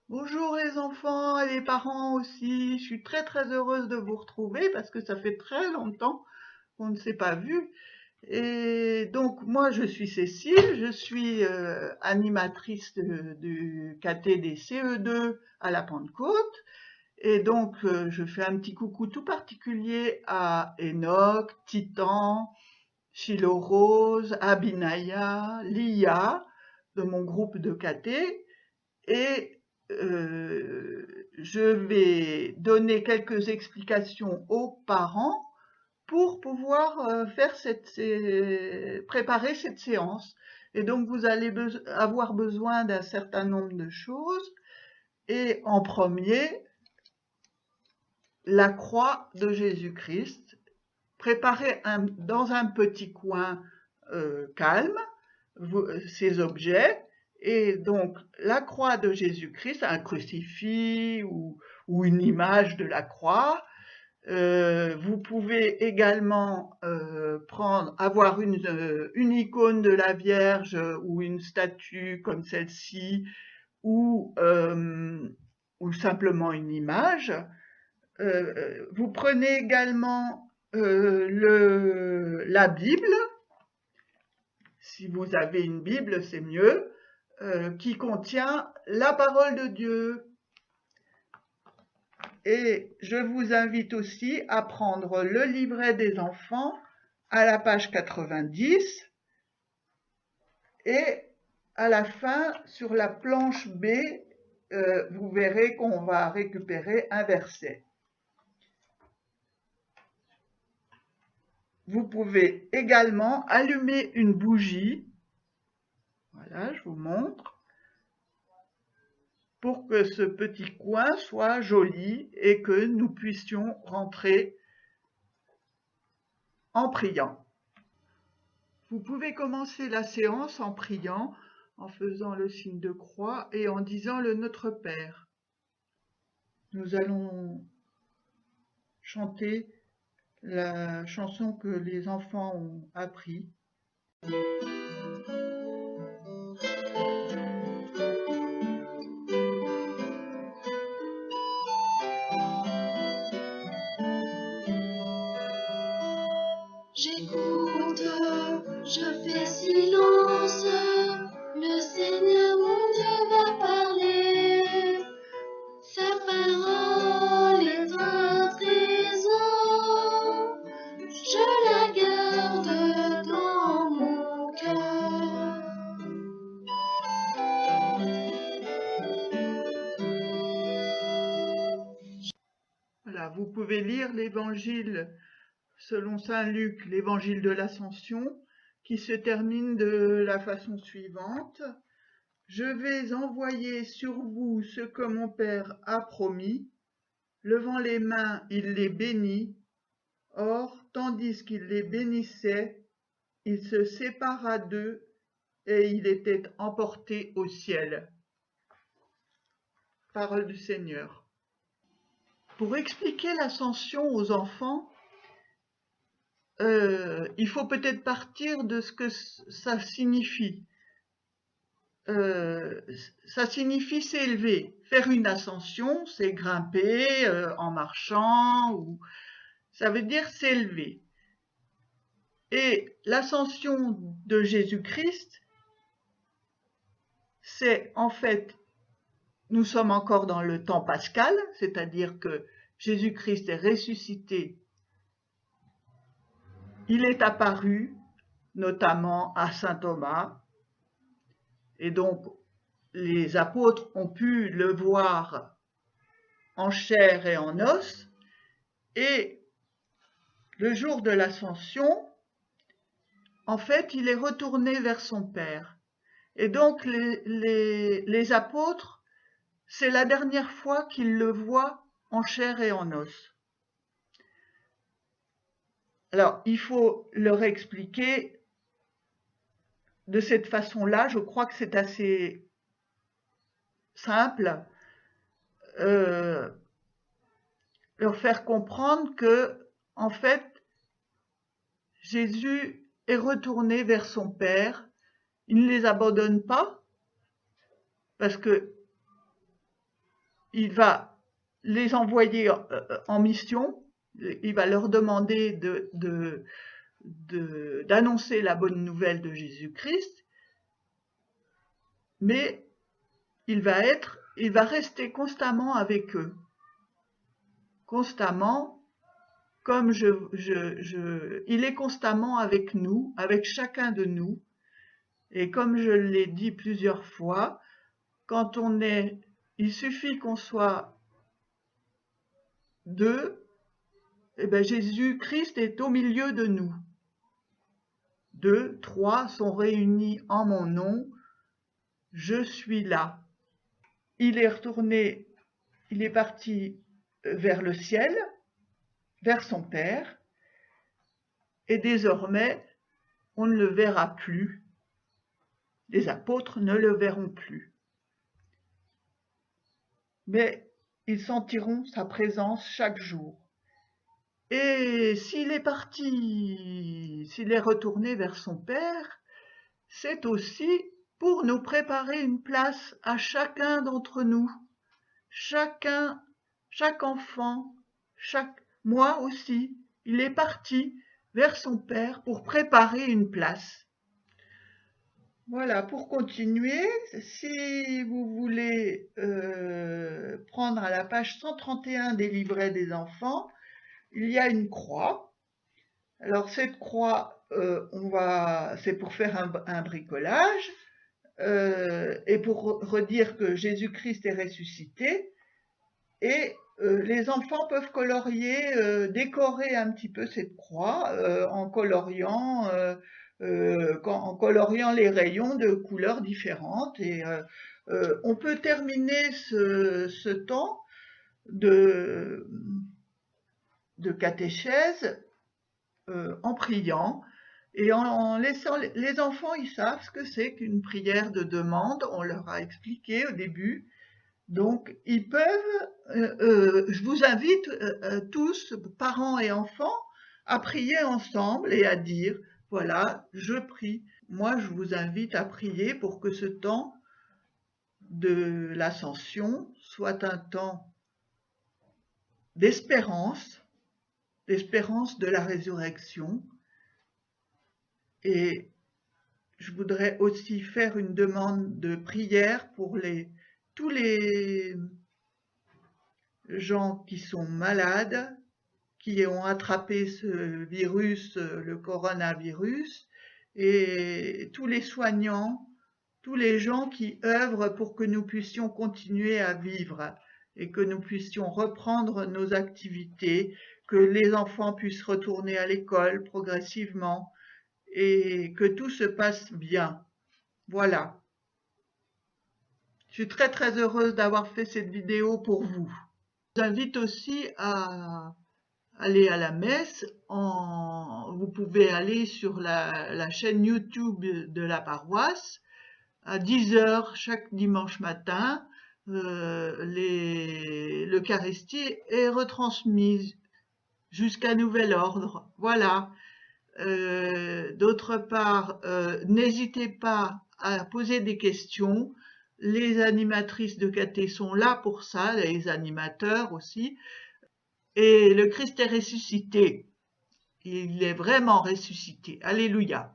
Bonjour les enfants et les parents aussi. Je suis très heureuse de vous retrouver parce que ça fait très longtemps qu'on ne s'est pas vu. Et donc moi je suis Cécile, je suis animatrice du KT des CE2 à la Pentecôte. Et donc je fais un petit coucou tout particulier à Enoch, Titan, Chilo Rose, Abinaya, Lia de mon groupe de KT. Et je vais donner quelques explications aux parents pour pouvoir préparer cette séance. Et donc vous allez avoir besoin d'un certain nombre de choses. Et en premier, la croix de Jésus-Christ, préparez dans un petit coin calme ces objets. Et donc, la croix de Jésus-Christ, un crucifix ou une image de la croix. Vous pouvez également avoir une icône de la Vierge ou une statue comme celle-ci ou simplement une image. Vous prenez également la Bible. Si vous avez une Bible, c'est mieux, qui contient la parole de Dieu. Et je vous invite aussi à prendre le livret des enfants à la page 90 et à la fin, sur la planche B, vous verrez qu'on va récupérer un verset. Vous pouvez également allumer une bougie. Voilà, je vous montre. Pour que ce petit coin soit joli et que nous puissions rentrer en priant. Vous pouvez commencer la séance en priant, en faisant le signe de croix et en disant le Notre Père. Nous allons chanter la chanson que les enfants ont appris. J'écoute, je fais silence, le Seigneur mon Dieu va parler. Sa parole est un trésor, je la garde dans mon cœur. Voilà, vous pouvez lire l'évangile selon saint Luc, l'évangile de l'Ascension, qui se termine de la façon suivante. Je vais envoyer sur vous ce que mon Père a promis. Levant les mains, il les bénit. Or, tandis qu'il les bénissait, il se sépara d'eux et il était emporté au ciel. Parole du Seigneur. Pour expliquer l'ascension aux enfants, il faut peut-être partir de ce que ça signifie. Ça signifie s'élever. Faire une ascension, c'est grimper en marchant, ou ça veut dire s'élever. Et l'ascension de Jésus-Christ, c'est en fait, nous sommes encore dans le temps pascal, c'est-à-dire que Jésus-Christ est ressuscité. Il est apparu notamment à saint Thomas, et donc les apôtres ont pu le voir en chair et en os, et le jour de l'ascension, en fait, il est retourné vers son Père. Et donc les apôtres, c'est la dernière fois qu'ils le voient en chair et en os. Alors, il faut leur expliquer de cette façon-là. Je crois que c'est assez simple. Leur faire comprendre que, en fait, Jésus est retourné vers son Père. Il ne les abandonne pas parce que il va les envoyer en mission, il va leur demander d'annoncer la bonne nouvelle de Jésus-Christ, mais il va rester constamment avec eux, constamment, comme il est constamment avec nous, avec chacun de nous, et comme je l'ai dit plusieurs fois, il suffit qu'on soit deux, et bien Jésus-Christ est au milieu de nous. 2, 3 sont réunis en mon nom, je suis là. Il est parti vers le ciel, vers son Père, et désormais, on ne le verra plus. Les apôtres ne le verront plus. Mais ils sentiront sa présence chaque jour. Et s'il est retourné vers son Père, c'est aussi pour nous préparer une place à chacun d'entre nous. Chaque enfant, moi aussi, il est parti vers son Père pour préparer une place. Voilà, pour continuer, si vous voulez prendre à la page 131 des livrets des enfants, il y a une croix. Alors cette croix, c'est pour faire un bricolage et pour redire que Jésus-Christ est ressuscité. Et les enfants peuvent colorier, décorer un petit peu cette croix en coloriant les rayons de couleurs différentes. Et on peut terminer ce temps de catéchèse en priant et en laissant les enfants, ils savent ce que c'est qu'une prière de demande, on leur a expliqué au début. Donc, ils peuvent, je vous invite tous, parents et enfants, à prier ensemble et à dire, voilà, je prie. Moi, je vous invite à prier pour que ce temps de l'ascension soit un temps d'espérance de la résurrection. Et je voudrais aussi faire une demande de prière pour tous les gens qui sont malades, qui ont attrapé ce virus, le coronavirus, et tous les soignants, tous les gens qui œuvrent pour que nous puissions continuer à vivre et que nous puissions reprendre nos activités, que les enfants puissent retourner à l'école progressivement et que tout se passe bien. Voilà. Je suis très très heureuse d'avoir fait cette vidéo pour vous. Je vous invite aussi à aller à la messe. Vous pouvez aller sur la chaîne YouTube de la paroisse à 10h chaque dimanche matin. L'Eucharistie est retransmise jusqu'à nouvel ordre. Voilà. D'autre part, n'hésitez pas à poser des questions. Les animatrices de caté sont là pour ça, les animateurs aussi. Et le Christ est ressuscité. Il est vraiment ressuscité. Alléluia.